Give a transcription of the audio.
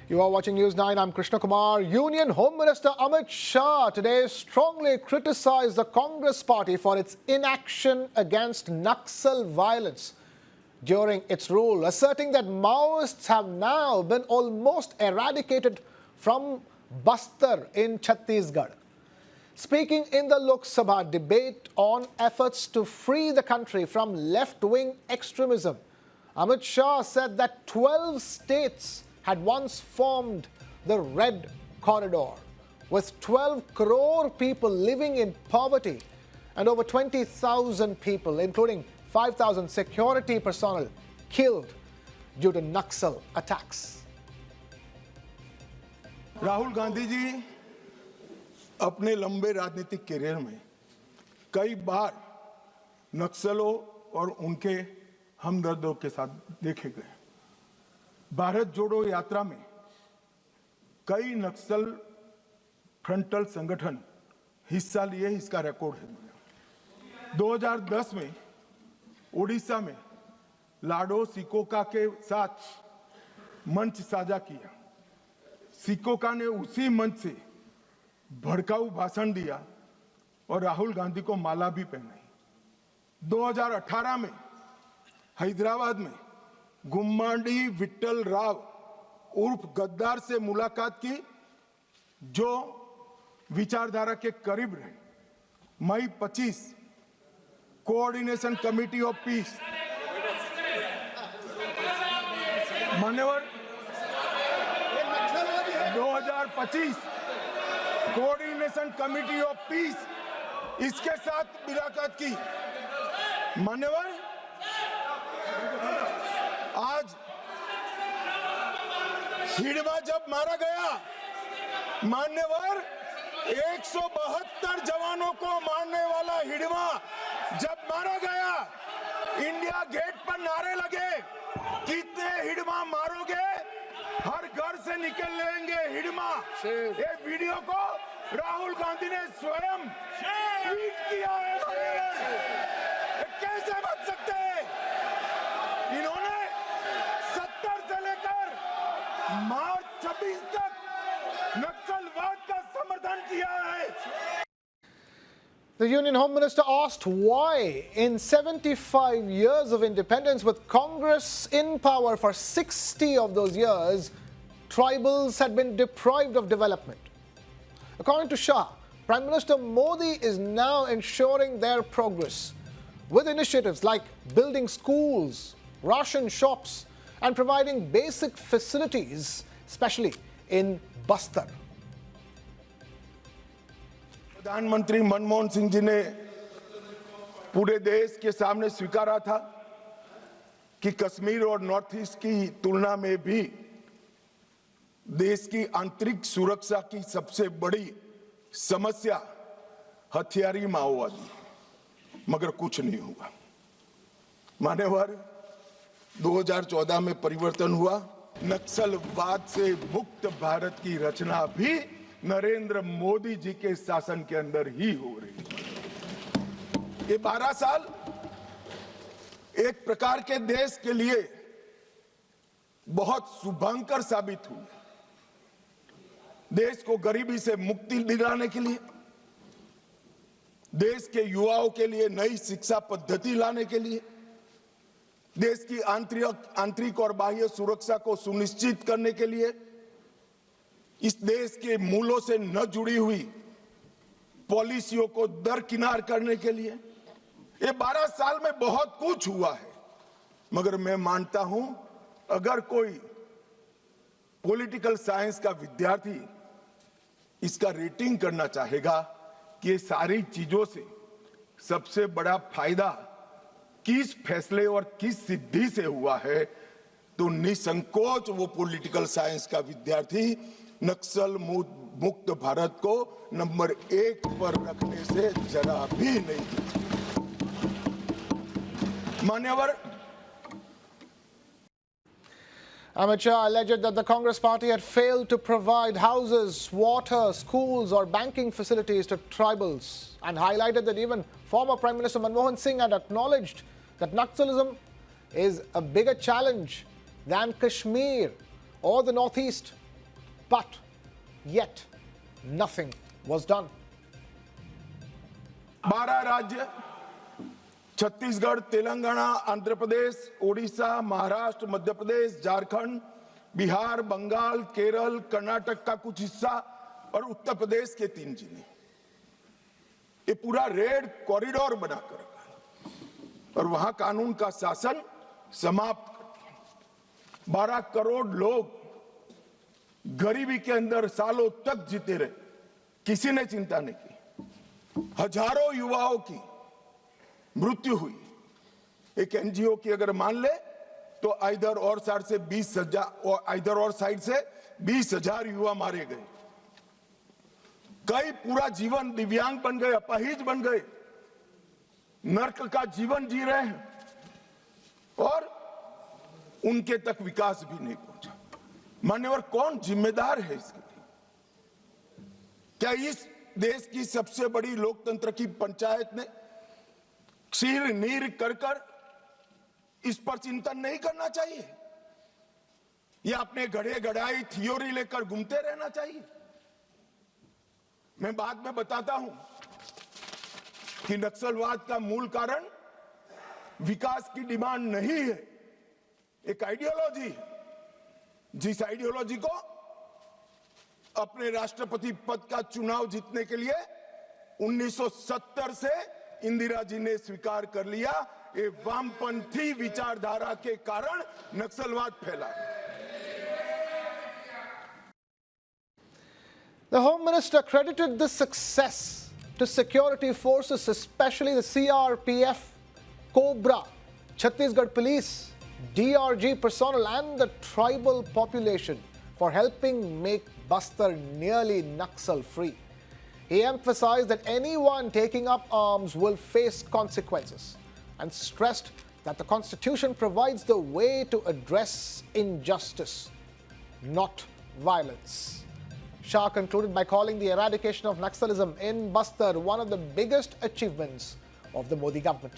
You are watching News 9. I'm Krishna Kumar. Union Home Minister Amit Shah today strongly criticized the Congress party for its inaction against Naxal violence during its rule, asserting that Maoists have now been almost eradicated from Bastar in Chhattisgarh. Speaking in the Lok Sabha debate on efforts to free the country from left-wing extremism, Amit Shah said that 12 states had once formed the Red Corridor, with 12 crore people living in poverty and over 20,000 people, including 5,000 security personnel, killed due to Naxal attacks. Rahul Gandhi ji अपने लंबे राजनीतिक career में कई बार नक्सलों और उनके हमदर्दों के साथ देखे गए। भारत जोड़ो यात्रा में कई नक्सल फ्रंटल संगठन हिस्सा लिए, इसका रिकॉर्ड है। 2010 में ओडिशा में लाडो सिकोका के साथ मंच साझा किया। सिकोका ने उसी मंच से भड़काऊ भाषण दिया और राहुल गांधी को माला भी पहनाई। 2018 में हैदराबाद में गुम्माडी विट्ठल राव उर्फ गद्दार से मुलाकात की, जो विचारधारा के करीब रहे। मई 25 कोऑर्डिनेशन कमेटी ऑफ पीस मान्यवर 2025 कोऑर्डिनेशन कमेटी ऑफ पीस इसके साथ मुलाकात की। मान्यवर आज हिडमा जब मारा गया, मान्यवर 172 जवानों को मारने वाला हिडमा जब मारा गया, इंडिया गेट पर नारे लगे, कितने हिडमा मारोगे, हर घर से निकल लेंगे हिडमा। ये वीडियो को राहुल गांधी ने स्वयं ट्वीट किया है। कैसे बच सकते हैं? इन्होंने 70 से लेकर मार्च 26 तक नक्सलवाद का समर्थन किया है। The Union Home Minister asked why, in 75 years of independence, with Congress in power for 60 of those years, tribals had been deprived of development. According to Shah, Prime Minister Modi is now ensuring their progress with initiatives like building schools, ration shops, and providing basic facilities, especially in Bastar. प्रधानमंत्री मनमोहन सिंह जी ने पूरे देश के सामने स्वीकारा था कि कश्मीर और नॉर्थ ईस्ट की तुलना में भी देश की आंतरिक सुरक्षा की सबसे बड़ी समस्या हथियारी माओवादी, मगर कुछ नहीं हुआ। मान्यवर 2014 में परिवर्तन हुआ। नक्सलवाद से मुक्त भारत की रचना भी नरेंद्र मोदी जी के शासन के अंदर ही हो रही है। ये 12 साल एक प्रकार के देश के लिए बहुत शुभंकर साबित हुए। देश को गरीबी से मुक्ति दिलाने के लिए, देश के युवाओं के लिए नई शिक्षा पद्धति लाने के लिए, देश की आंतरिक और बाह्य सुरक्षा को सुनिश्चित करने के लिए, इस देश के मूलों से न जुड़ी हुई पॉलिसियों को दरकिनार करने के लिए ये 12 साल में बहुत कुछ हुआ है। मगर मैं मानता हूं, अगर कोई पॉलिटिकल साइंस का विद्यार्थी इसका रेटिंग करना चाहेगा कि ये सारी चीजों से सबसे बड़ा फायदा किस फैसले और किस सिद्धि से हुआ है, तो निसंकोच वो पॉलिटिकल साइंस का विद्यार्थी नक्सल मुक्त भारत को नंबर 1 पर रखने से जरा भी नहीं। मान्यवर Amit Shah alleged that the Congress party had failed to provide houses, water, schools or banking facilities to tribals, and highlighted that even former Prime Minister Manmohan Singh had acknowledged that Naxalism is a bigger challenge than Kashmir or the Northeast. but yet nothing was done. 12 राज्य छत्तीसगढ़, तेलंगाना, आंध्र प्रदेश, ओडिशा, महाराष्ट्र, मध्य प्रदेश, झारखंड, बिहार, बंगाल, केरल, कर्नाटक का कुछ हिस्सा और उत्तर प्रदेश के 3 जिले, ये पूरा red corridor बनाकर रखा है और वहां कानून का शासन समाप्त कर दिया। 12 करोड़ लोग गरीबी के अंदर सालों तक जीते रहे, किसी ने चिंता नहीं की। हजारों युवाओं की मृत्यु हुई। एक एनजीओ की अगर मान ले तो इधर और साइड से 20,000 युवा मारे गए। कई पूरा जीवन दिव्यांग बन गए, अपाहिज बन गए, नर्क का जीवन जी रहे हैं और उनके तक विकास भी नहीं पहुंचा। मान्यवर, कौन जिम्मेदार है इसके लिए? क्या इस देश की सबसे बड़ी लोकतंत्र की पंचायत ने क्षीर नीर कर इस पर चिंतन नहीं करना चाहिए या अपने गढ़े गढ़ाई थियोरी लेकर घूमते रहना चाहिए? मैं बाद में बताता हूं कि नक्सलवाद का मूल कारण विकास की डिमांड नहीं है, एक आइडियोलॉजी है। जिस आइडियोलॉजी को अपने राष्ट्रपति पद का चुनाव जीतने के लिए 1970 से इंदिरा जी ने स्वीकार कर लिया, ये वामपंथी विचारधारा के कारण नक्सलवाद फैला। The Home Minister credited this success to security forces, especially the CRPF, Cobra, Chhattisgarh Police, DRG personnel and the tribal population for helping make Bastar nearly Naxal-free. He emphasized that anyone taking up arms will face consequences and stressed that the Constitution provides the way to address injustice, not violence. Shah concluded by calling the eradication of Naxalism in Bastar one of the biggest achievements of the Modi government.